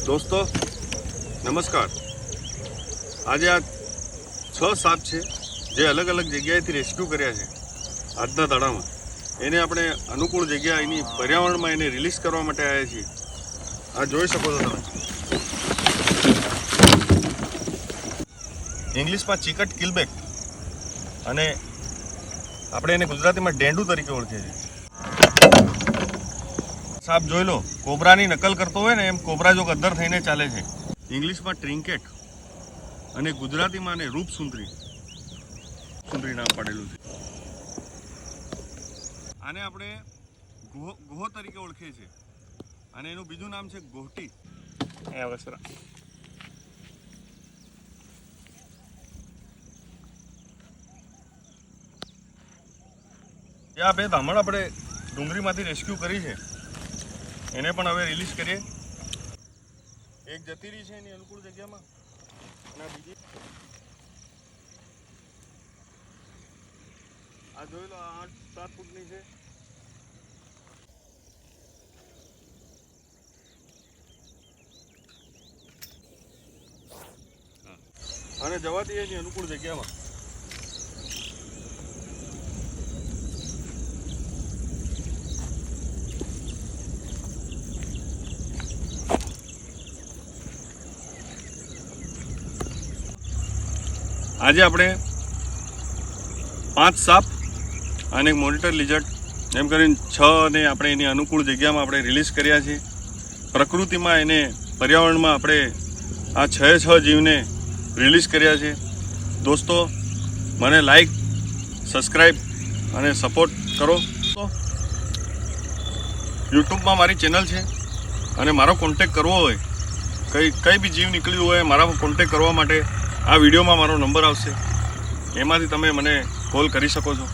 दोस्तों नमस्कार। आज आ 6 साप है जे अलग अलग जगह रेस्क्यू कर्या है आजना दाड़ा में एने अपने अनुकूल जगह एनी पर्यावरण में एने रिलीज करवा माटे आया छीए। आ जोई शको छो तमे इंग्लिश में चिकट किलबेक अने આપણે એને ગુજરાતીમાં ડેંડુ તરીકે ઓળખે છે। સાપ જોઈ લો, કોબરાની નકલ કરતો હોય ને એમ કોબરા જો ગદ્દર થઈને ચાલે છે। ઇંગ્લિશમાં ટ્રિન્કેટ અને ગુજરાતીમાં ને રૂપસુંદરી નામ પાડેલું છે। આને આપણે ગોહો તરીકે ઓળખે છે અને એનું બીજું નામ છે ગોહટી। આ બે ધામણ આપણે ડુંગરીમાંથી રેસ્ક્યુ કરી છે એને પણ હવે રિલીઝ કરીએ। એક જતી રહી છે એની અનુકૂળ જગ્યામાં અને બીજી આ જોઈ લો 8-7 ફૂટની છે। અને જવાતી એની અનુકૂળ જગ્યામાં આજે આપણે 5 સાપ અને એક મોનિટર લિઝર્ડ એમ કરીને 6 ને આપણે એની અનુકૂળ જગ્યામાં આપણે રિલીઝ કર્યા છે। પ્રકૃતિમાં એને પર્યાવરણમાં આપણે આ 6 જીવને રિલીઝ કર્યા છે। દોસ્તો મને લાઈક સબસ્ક્રાઈબ અને સપોર્ટ કરો। તો યુટ્યુબમાં મારી ચેનલ છે અને મારો કોન્ટેક્ટ કરવો હોય કઈ બી જીવ નીકળ્યું હોય મારા કોન્ટેક્ટ કરવા માટે આ વિડીયોમાં મારો નંબર આવશે, એમાંથી તમે મને કોલ કરી શકો છો।